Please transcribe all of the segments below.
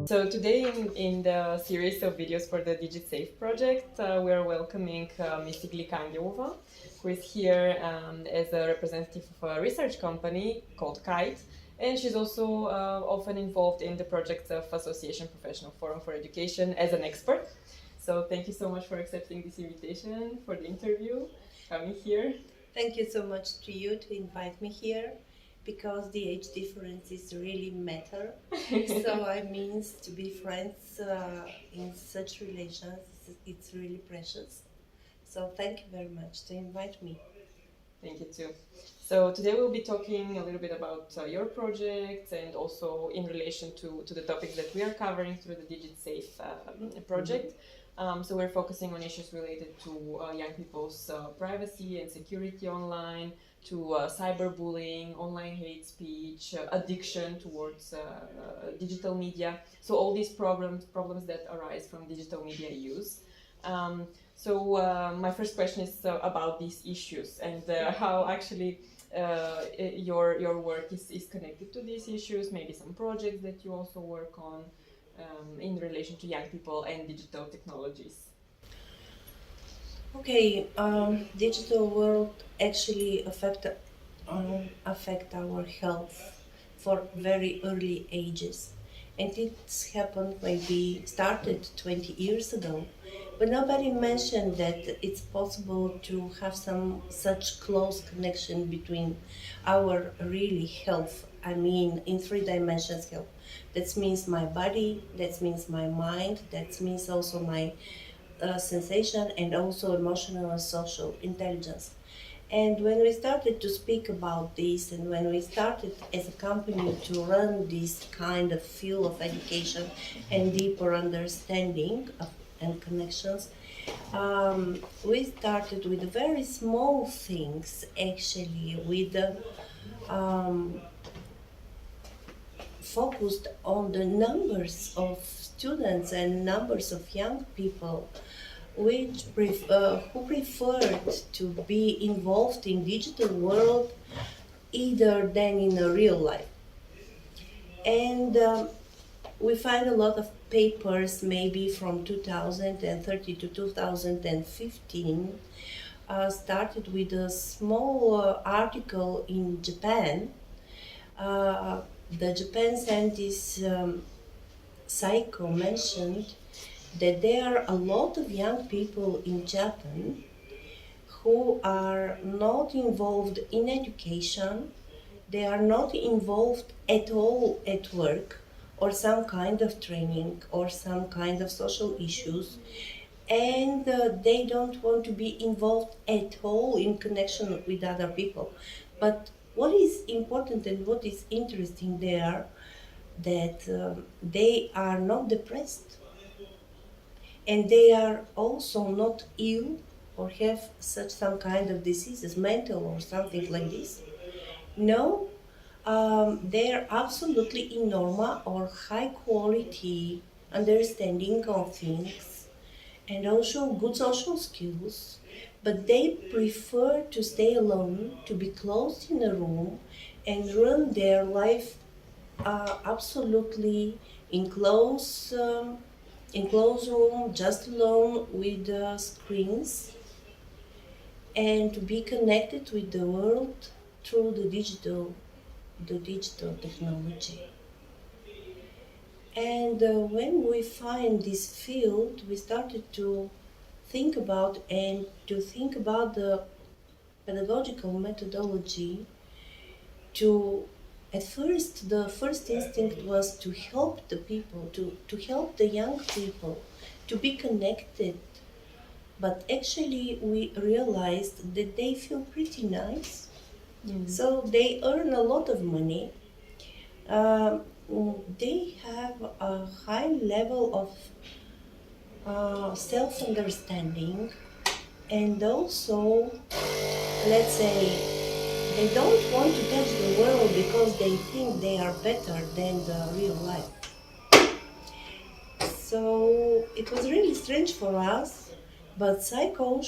So today in the series of videos for the DigitSafe project, we are welcoming Ms. Iglika Angelova, who is here as a representative of a research company called Kite, and she's also often involved in the projects of Association Professional Forum for Education as an expert. So thank you so much for accepting this invitation for the interview, coming here. Thank you so much to you to invite me here, because the age differences really matter. So I mean, to be friends in such relations, it's really precious. So thank you very much to invite me. Thank you too. So today we'll be talking a little bit about your project and also in relation to the topics that we are covering through the DigitSafe project. So we're focusing on issues related to young people's privacy and security online, to cyberbullying, online hate speech, addiction towards digital media. So all these problems that arise from digital media use. So my first question is about these issues and how actually your work is connected to these issues, maybe some projects that you also work on in relation to young people and digital technologies. Okay, digital world actually affect our health for very early ages, and it's happened maybe started 20 years ago, but nobody mentioned that it's possible to have some such close connection between our really health. I mean, in 3 dimensions health. That means my body, that means my mind, that means also my sensation, and also emotional and social intelligence. And when we started to speak about this, and when we started as a company to run this kind of field of education and deeper understanding of, and connections, we started with very small things, actually, with focused on the numbers of students and numbers of young people who preferred to be involved in digital world either than in a real life. And we find a lot of papers, maybe from 2030 to 2015, started with a small article in Japan. The Japan scientist Saiko mentioned that there are a lot of young people in Japan who are not involved in education, they are not involved at all at work or some kind of training or some kind of social issues, and they don't want to be involved at all in connection with other people. But what is important and what is interesting there, that they are not depressed, and they are also not ill or have such some kind of diseases, mental or something like this. No, they are absolutely in normal or high quality understanding of things and also good social skills, but they prefer to stay alone, to be closed in a room and run their life absolutely in close room, just alone with the screens, and to be connected with the world through the digital technology. And when we find this field, we started to think about the pedagogical methodology. At first, the first instinct was to help the people, to help the young people to be connected. But actually, we realized that they feel pretty nice. So they earn a lot of money. They have a high level of self-understanding, and also, let's say, they don't want to touch the world because they think they are better than the real life. So it was really strange for us, but Psycho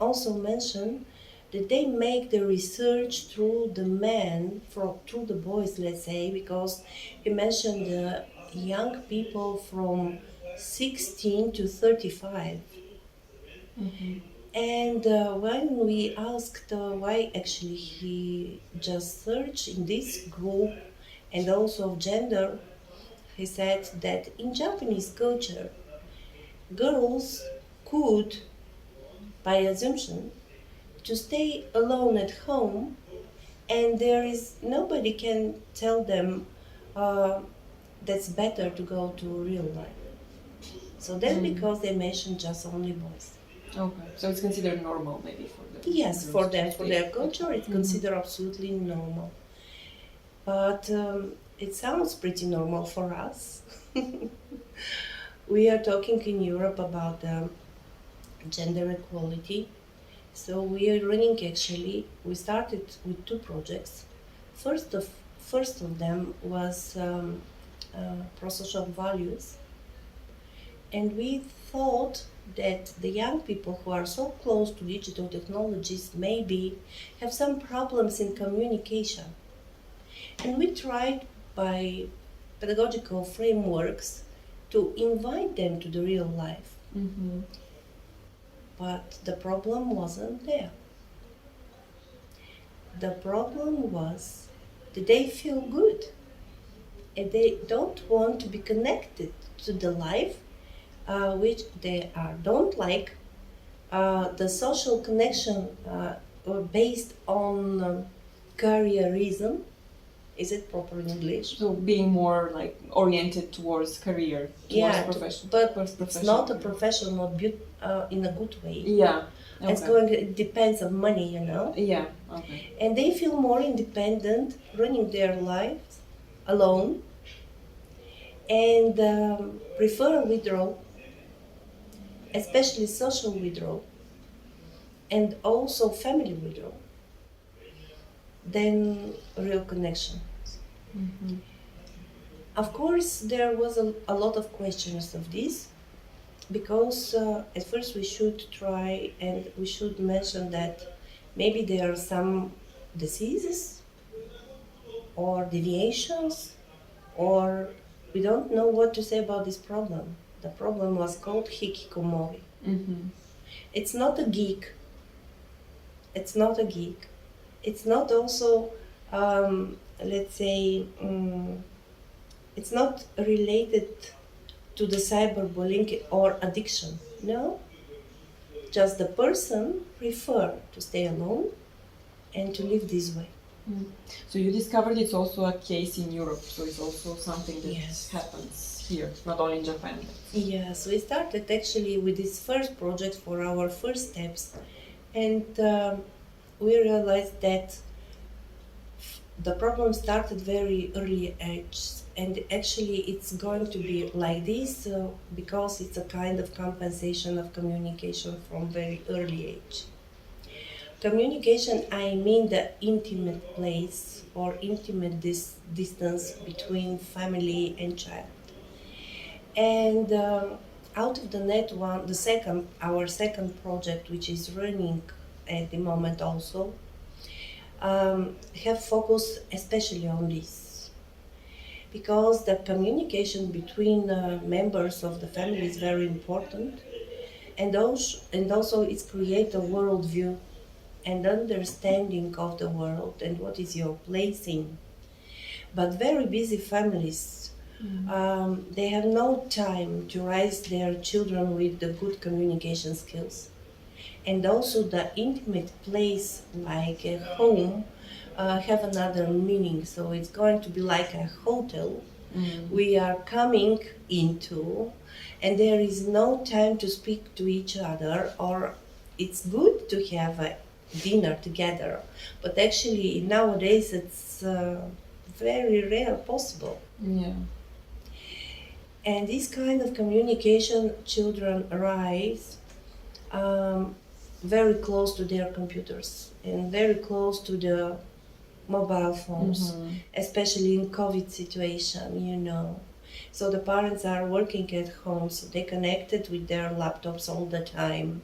also mentioned that they make the research through the men, through the boys, let's say, because he mentioned young people from 16 to 35. And when we asked why actually he just searched in this group and also of gender, he said that in Japanese culture, girls could, by assumption, to stay alone at home, and there is nobody can tell them uh, that's better to go to real life. So that's because they mentioned just only boys. Okay, so it's considered normal maybe for them. Yes, for them, for their culture, it's considered absolutely normal. But it sounds pretty normal for us. We are talking in Europe about gender equality. So we are running actually, we started with two projects. First of them was pro-social values. And we thought that the young people who are so close to digital technologies maybe have some problems in communication. And we tried by pedagogical frameworks to invite them to the real life. But the problem wasn't there. The problem was that they feel good and they don't want to be connected to the life which they don't like. The social connection based on careerism. Is it proper in English? So being more like oriented towards career, towards profession. But it's not a professional in a good way. Yeah. Okay. It depends on money, you know. Yeah. Okay. And they feel more independent, running their lives alone, and prefer withdrawal, especially social withdrawal, and also family withdrawal, than real connection. Of course, there was a lot of questions of this, because at first we should try and we should mention that maybe there are some diseases or deviations, or we don't know what to say about this problem. The problem was called hikikomori. It's not a geek. It's not a geek. It's not also, let's say, it's not related to the cyberbullying or addiction. No, just the person prefer to stay alone and to live this way. So you discovered it's also a case in Europe, so it's also something that happens here, not only in Japan. Yes, we started actually with this first project for our first steps, and we realized that the problem started very early age, and actually it's going to be like this because it's a kind of compensation of communication from very early age. Communication, I mean the intimate place or intimate distance between family and child. And out of the net one, our second project, which is running at the moment also, have focused especially on this, because the communication between members of the family is very important, and also it's create a worldview and understanding of the world and what is your place in. But very busy families, they have no time to raise their children with the good communication skills. And also the intimate place, like a home, have another meaning. So it's going to be like a hotel we are coming into, and there is no time to speak to each other, or it's good to have a dinner together, but actually nowadays it's very rare possible. Yeah. And this kind of communication, children rise very close to their computers and very close to the mobile phones, especially in COVID situation, you know. So the parents are working at home, so they connected with their laptops all the time.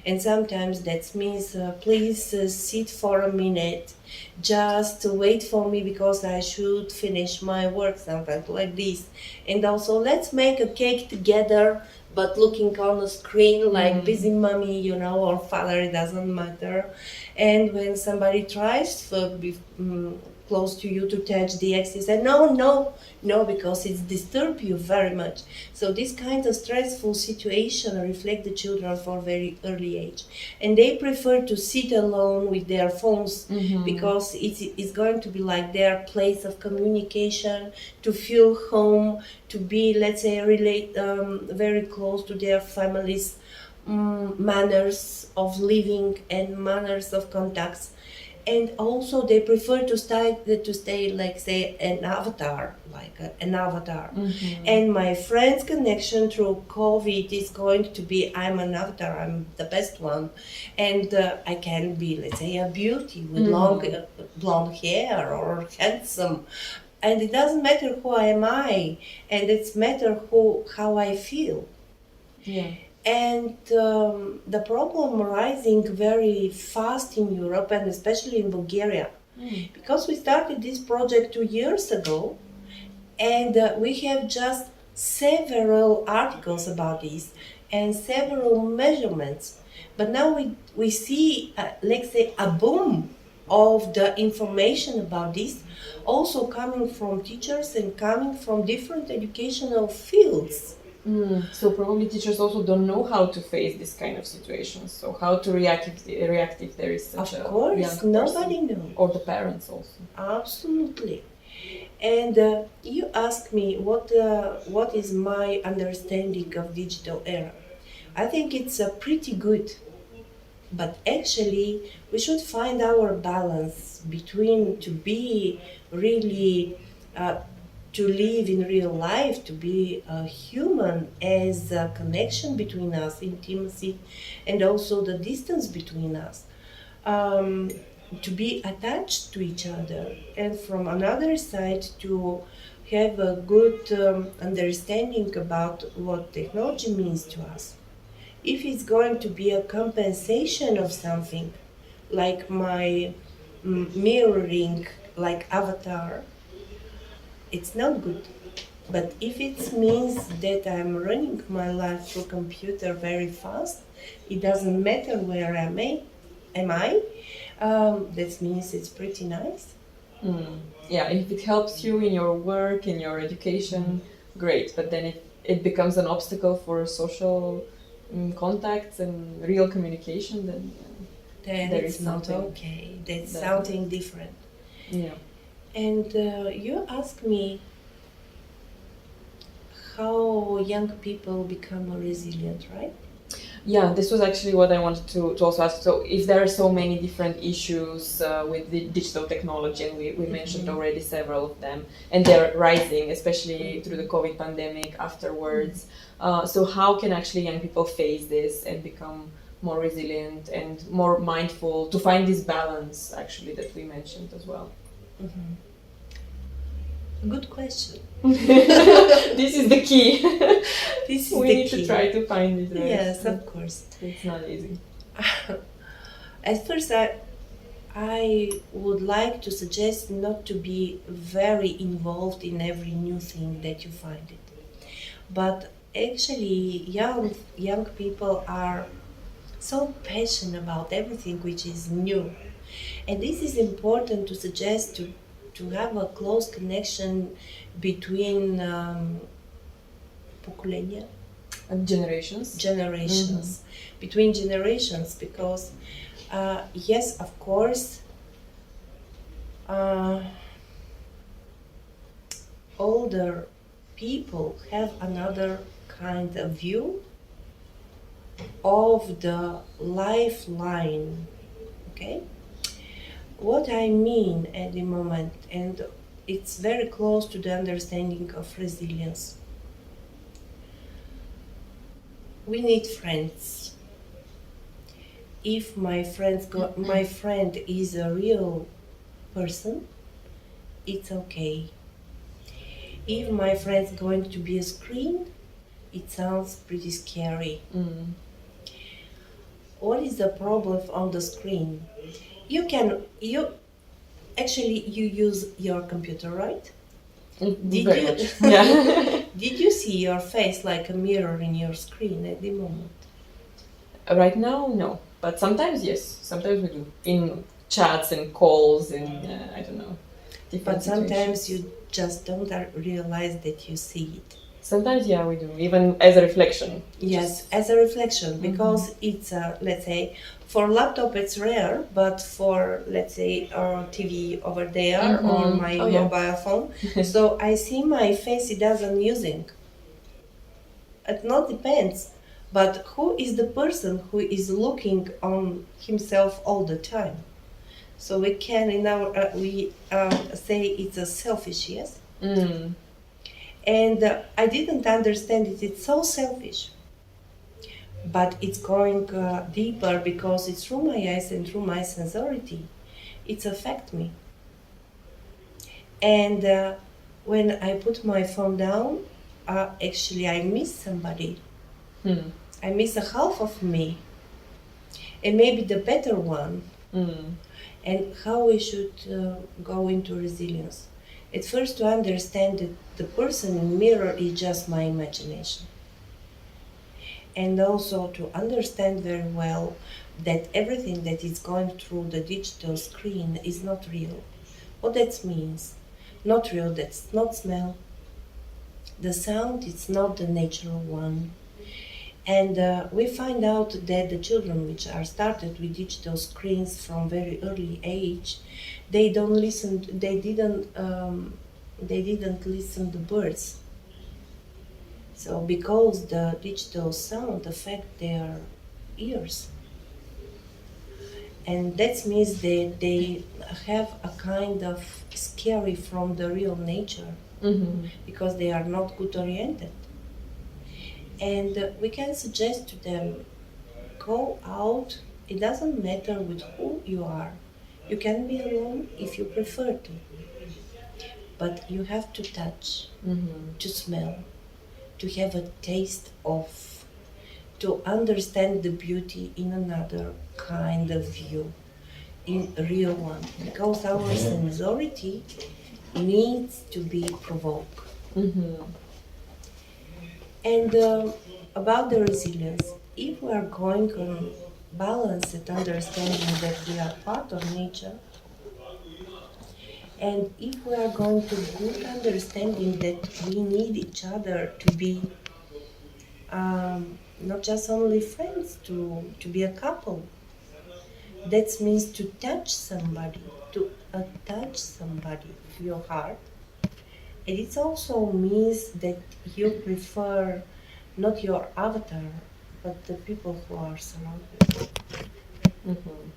And sometimes that means, please sit for a minute, just wait for me because I should finish my work, something like this. And also, let's make a cake together, but looking on the screen like busy mommy, or father, it doesn't matter. And when somebody tries to be close to you to touch the X, you say, no, because it disturbs you very much. So this kind of stressful situation reflect the children for very early age. And they prefer to sit alone with their phones because it's going to be like their place of communication, to feel home, to be, let's say, very close to their families, manners of living and manners of contacts. And also they prefer to stay like, say, an avatar, And my friend's connection through COVID is going to be, I'm an avatar, I'm the best one, and I can be, let's say, a beauty with long blonde hair or handsome, and it doesn't matter who am I, and it's matter how I feel. Yeah. And the problem rising very fast in Europe and especially in Bulgaria, because we started this project 2 years ago, and we have just several articles about this and several measurements. But now we see, let's say, a boom of the information about this, also coming from teachers and coming from different educational fields. So probably teachers also don't know how to face this kind of situations. So how to react if there is such a young person. Nobody knows. Or the parents also. Absolutely. And you ask me what is my understanding of digital era. I think it's pretty good, but actually we should find our balance between to be really to live in real life, to be a human, as a connection between us, intimacy, and also the distance between us, to be attached to each other, and from another side to have a good understanding about what technology means to us. If it's going to be a compensation of something, like my mirroring, like avatar, it's not good. But if it means that I'm running my life through computer very fast, it doesn't matter where am I, that means it's pretty nice. Yeah, if it helps you in your work, in your education, great. But then if it becomes an obstacle for social contacts and real communication, then there it's is not something okay. That's something different. Yeah. And you ask me how young people become more resilient, right? Yeah, this was actually what I wanted to also ask. So if there are so many different issues with the digital technology, and we mentioned already several of them, and they're rising, especially through the COVID pandemic afterwards. So how can actually young people face this and become more resilient and more mindful to find this balance, actually, that we mentioned as well? Good question. This is the key. This is we the need key. to try to find it, right? Yes, of course. It's not easy. At first, I would like to suggest not to be very involved in every new thing that you find it. But actually, young people are so passionate about everything which is new. And this is important to suggest to have a close connection between pokolenia, generations, between generations, because yes, of course, older people have another kind of view of the lifeline. Okay, what I mean at the moment, and it's very close to the understanding of resilience. We need friends. If my friend is a real person, it's okay. if my friend's going to be a screen, it sounds pretty scary. What is the problem on the screen? You use your computer, right? Very much. Yeah. Did you see your face like a mirror in your screen at the moment? Right now, no. But sometimes, yes. Sometimes we do. In chats and calls and, I don't know, different But sometimes situations. you just don't realize that you see it. Sometimes, yeah, we do. Even as a reflection. Yes, as a reflection, because it's, let's say, for laptop it's rare, but for, let's say, our TV over there or my mobile phone, so I see my face, it doesn't using. It not depends, but who is the person who is looking on himself all the time? So we can in our say it's a selfish, yes. And I didn't understand it. It's so selfish, but it's going deeper because it's through my eyes and through my sensority. It's affect me. And when I put my phone down, actually I miss somebody. I miss a half of me, and maybe the better one. And how we should go into resilience. At first, to understand that the person in mirror is just my imagination. And also to understand very well that everything that is going through the digital screen is not real. What that means? Not real, that's not smell. The sound is not the natural one. And we find out that the children which are started with digital screens from very early age, they don't listen. They didn't listen to birds. So because the digital sound affect their ears, and that means that they have a kind of scary from the real nature because they are not good oriented. And we can suggest to them, go out, it doesn't matter with who you are. You can be alone if you prefer to. But you have to touch, to smell, to have a taste of, to understand the beauty in another kind of view, in a real one. Because our sensority needs to be provoked. And about the resilience, if we are going on balanced understanding that we are part of nature, and if we are going to good understanding that we need each other to be not just only friends, to be a couple, that means to touch somebody, to attach somebody to your heart. And it also means that you prefer not your avatar, but the people who are surrounded.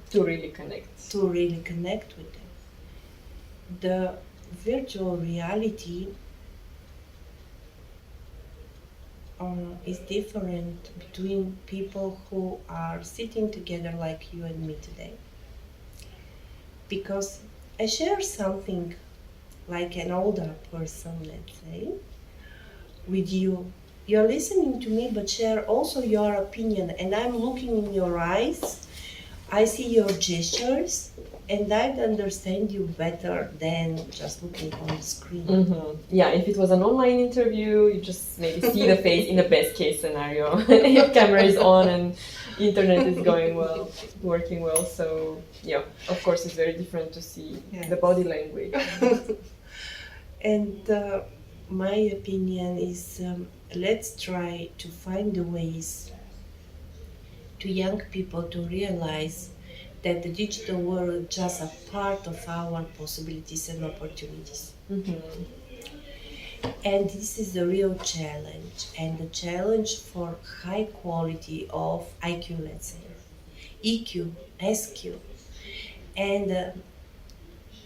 To really connect. To really connect with them. The virtual reality is different between people who are sitting together like you and me today. Because I share something like an older person, let's say, with you. You're listening to me, but share also your opinion. And I'm looking in your eyes, I see your gestures, and I understand you better than just looking on the screen. Yeah, if it was an online interview, you just maybe see the face in the best case scenario. If camera is on and internet is going well, working well. So yeah, of course, it's very different to see the body language. And my opinion is, let's try to find the ways to young people to realize that the digital world is just a part of our possibilities and opportunities. And this is the real challenge, and the challenge for high quality of IQ, let's say, EQ, SQ, and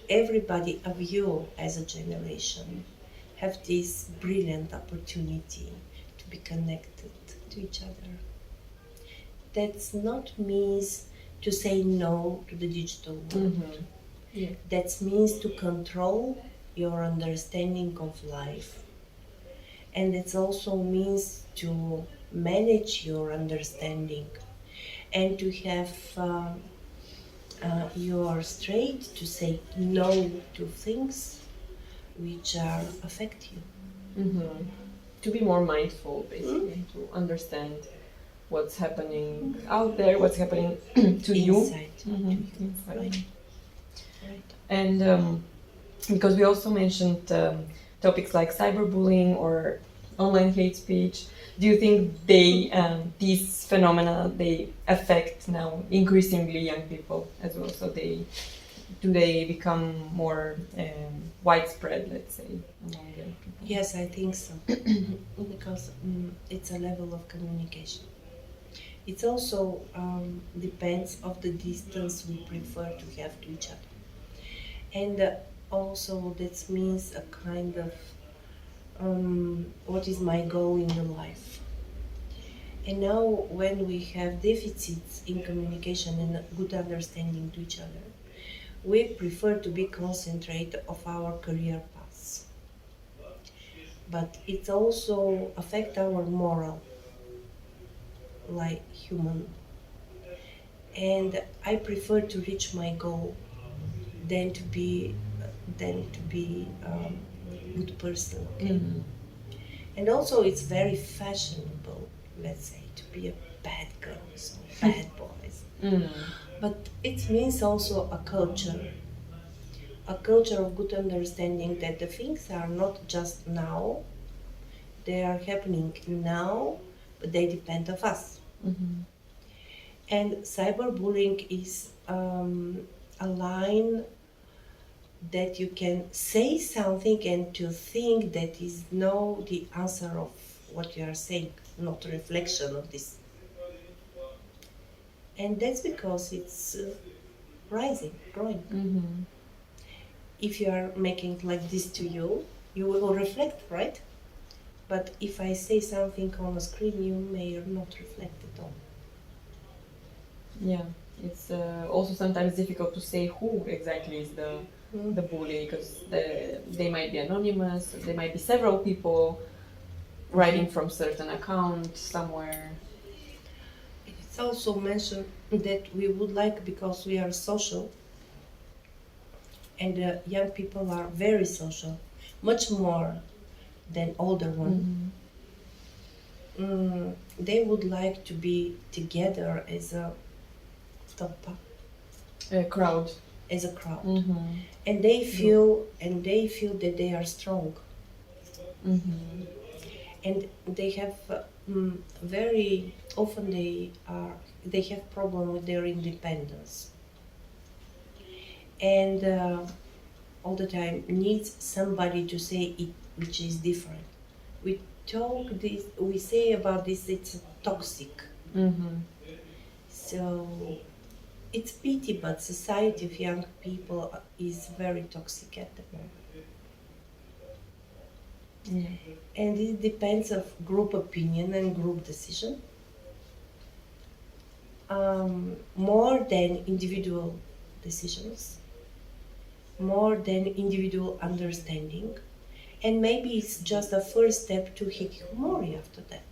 everybody of you as a generation have this brilliant opportunity to be connected to each other. That's not means to say no to the digital world. That means to control your understanding of life, And it also means to manage your understanding and to have you are straight to say no to things which are affect you. Mm-hmm. To be more mindful, basically, to understand what's happening out there, what's happening to you. Inside to you. Inside. Right. Right. And because we also mentioned topics like cyberbullying or online hate speech, do you think these phenomena, they affect now increasingly young people as well? So do they become more widespread, let's say, among young people? Yes, I think so. Because it's a level of communication. It also depends of the distance we prefer to have to each other. And also that means a kind of what is my goal in the life. And now when we have deficits in communication and good understanding to each other, we prefer to be concentrated of our career paths. But it also affect our moral, like human. And I prefer to reach my goal than to be good person. Okay. Mm-hmm. And also it's very fashionable, let's say, to be a bad girl, so bad boys. But it means also a culture of good understanding that the things are not just now, they are happening now, but they depend on us. Mm-hmm. And cyberbullying is a line that you can say something and to think that is no the answer of what you are saying, not a reflection of this. And that's because it's rising, growing. Mm-hmm. If you are making like this to you, you will reflect, right? But if I say something on a screen, you may not reflect at all. Yeah, it's also sometimes difficult to say who exactly is the bully, because they might be anonymous, they might be several people writing from certain account somewhere. It's also mentioned that we would like, because we are social, and young people are very social, much more than older ones. They would like to be together as a toppa, Crowd. as a crowd, Mm-hmm. and they feel that they are strong, Mm-hmm. and they have very often they have problem with their independence, and all the time needs somebody to say it, which is different. We say about this, it's toxic. Mm-hmm. So it's pity, but society of young people is very toxic at the moment. Yeah. And it depends of group opinion and group decision, more than individual decisions, more than individual understanding. And maybe it's just a first step to hikikomori after that.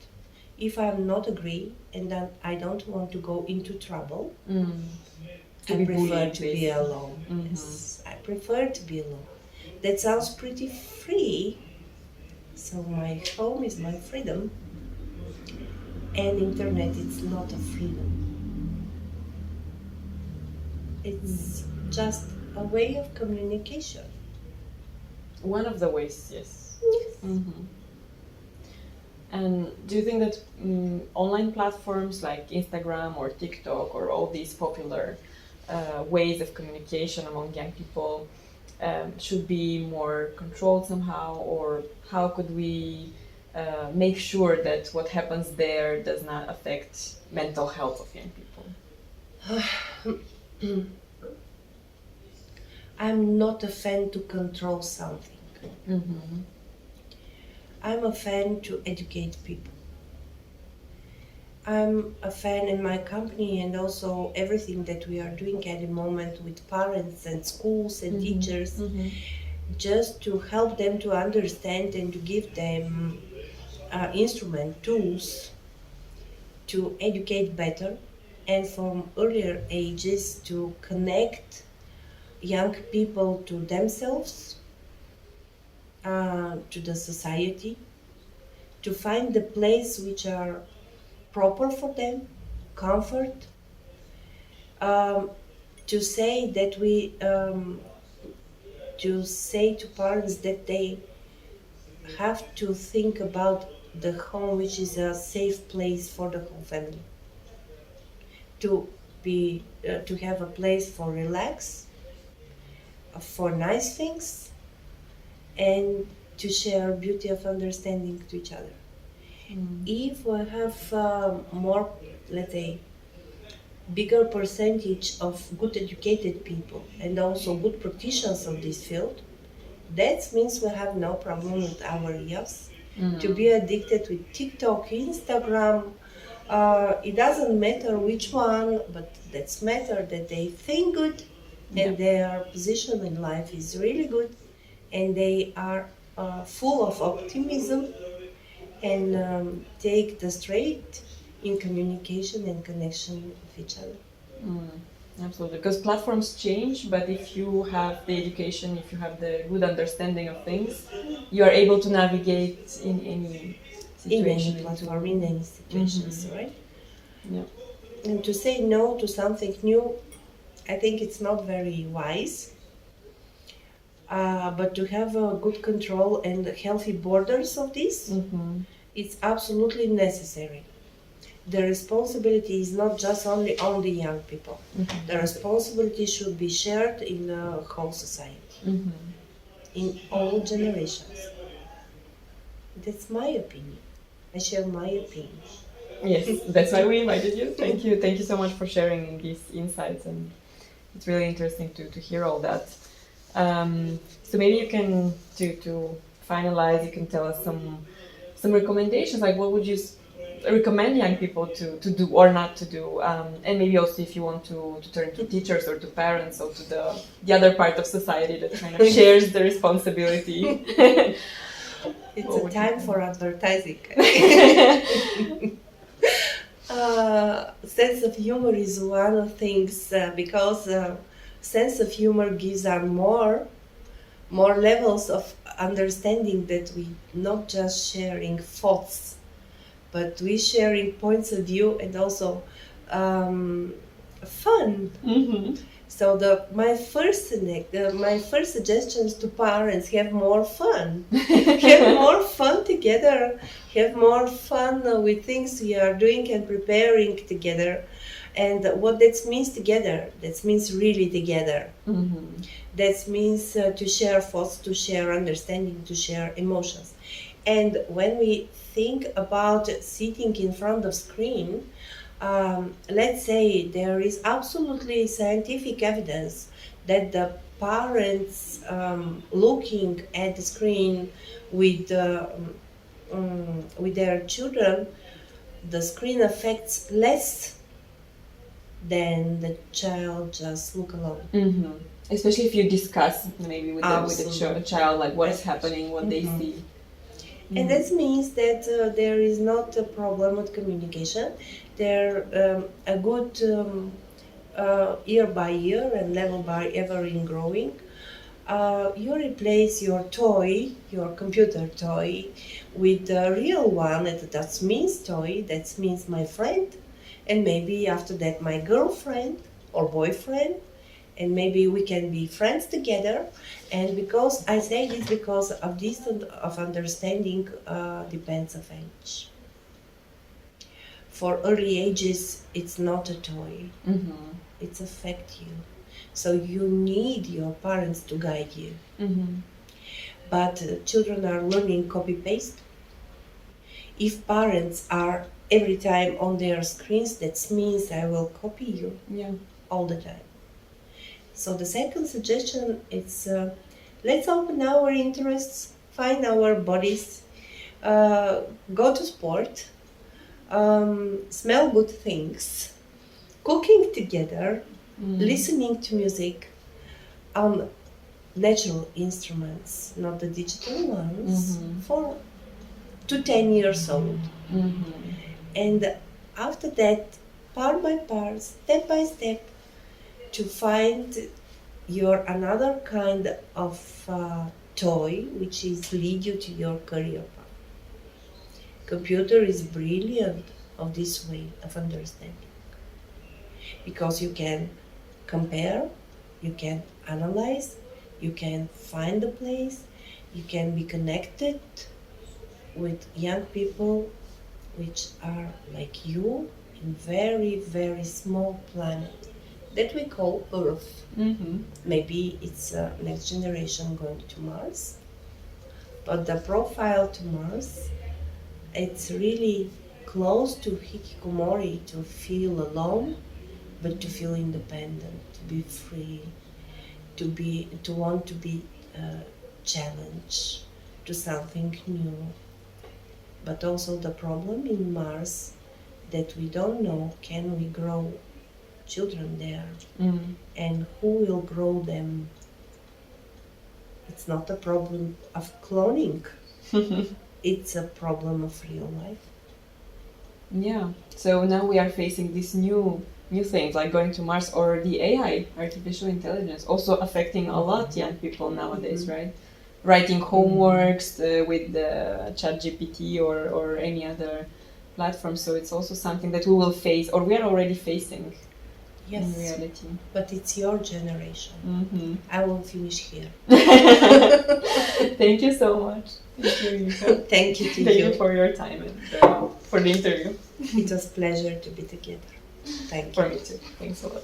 If I'm not agree and then I don't want to go into trouble, To I be prefer bullied, to be basically. alone. Yes, I prefer to be alone. That sounds pretty free. So my home is my freedom, and internet is not a freedom. It's just a way of communication. One of the ways, yes. Yes. Mm-hmm. And do you think that online platforms like Instagram or TikTok or all these popular ways of communication among young people should be more controlled somehow, or how could we make sure that what happens there does not affect mental health of young people? I'm not a fan to control something. Mm-hmm. I'm a fan to educate people. I'm a fan in my company and also everything that we are doing at the moment with parents and schools and teachers, just to help them to understand and to give them instrument, tools to educate better and from earlier ages to connect young people to themselves, to the society, to find the place which are proper for them, comfort, um, to say that to say to parents that they have to think about the home which is a safe place for the whole family, to be to have a place for relax, for nice things, and to share beauty of understanding to each other. If we have more, let's say, bigger percentage of good educated people and also good practitioners of this field, that means we have no problem with our youth to be addicted with TikTok, Instagram. It doesn't matter which one, but that's matter that they think good and their position in life is really good and they are full of optimism and take the straight in communication and connection with each other. Absolutely, because platforms change, but if you have the education, if you have the good understanding of things, you are able to navigate in any situation. In any platform, in any situations, right? Yeah. And to say no to something new, I think it's not very wise. But to have a good control and healthy borders of this, it's absolutely necessary. The responsibility is not just only on the young people. The responsibility should be shared in the whole society, in all generations. That's my opinion. I share my opinion. Yes, that's why we invited you. Thank you so much for sharing these insights, and it's really interesting to hear all that. So maybe you can to finalize, you can tell us some recommendations, like what would you recommend young people to do or not to do, and maybe also if you want to turn to teachers or to parents or to the other part of society that kind of shares the responsibility. It's a time for advertising. Sense of humor is one of things because sense of humor gives us more levels of understanding that we not just sharing thoughts, but we sharing points of view and also fun. So my first suggestions to parents: have more fun, have more fun together, have more fun with things we are doing and preparing together. And what that means together, that means really together. That means to share thoughts, to share understanding, to share emotions. And when we think about sitting in front of screen, let's say there is absolutely scientific evidence that the parents looking at the screen with their children, the screen affects less than the child just look alone. Especially if you discuss maybe with the child, like what is happening, what they see. And that means that there is not a problem with communication. They're a good year by year and level by ever in growing. You replace your toy, your computer toy, with a real one. That means toy, that means my friend, and maybe after that my girlfriend or boyfriend, and maybe we can be friends together. And because I say this, because of distance of understanding depends of age. For early ages, it's not a toy. It's affect you. So you need your parents to guide you. But children are learning copy-paste. If parents are every time on their screens, that means I will copy you all the time. So the second suggestion is let's open our interests, find our bodies, go to sport, smell good things, cooking together, listening to music on natural instruments, not the digital ones, for to 10 years old. Mm-hmm. And after that, part by part, step by step, to find your another kind of toy which is lead you to your career path. Computer is brilliant of this way of understanding, because you can compare, you can analyze, you can find a place, you can be connected with young people which are like you in very, very small planet that we call Earth. Mm-hmm. Maybe it's a next generation going to Mars, but the profile to Mars, it's really close to hikikomori, to feel alone, but to feel independent, to be free, to want to be challenged to something new. But also the problem in Mars that we don't know, can we grow children there, and who will grow them? It's not a problem of cloning. It's a problem of real life. Yeah. So now we are facing these new things like going to Mars, or the AI, artificial intelligence, also affecting a lot young people nowadays, right? Writing homeworks with the ChatGPT or any other platform. So it's also something that we will face, or we are already facing. Yes, in reality. But it's your generation. I will finish here. Thank you so much. Thank you, Iglika. Thank you to Thank you. you for your time and for the interview. It was a pleasure to be together. Thank you. For me too. Thanks a lot.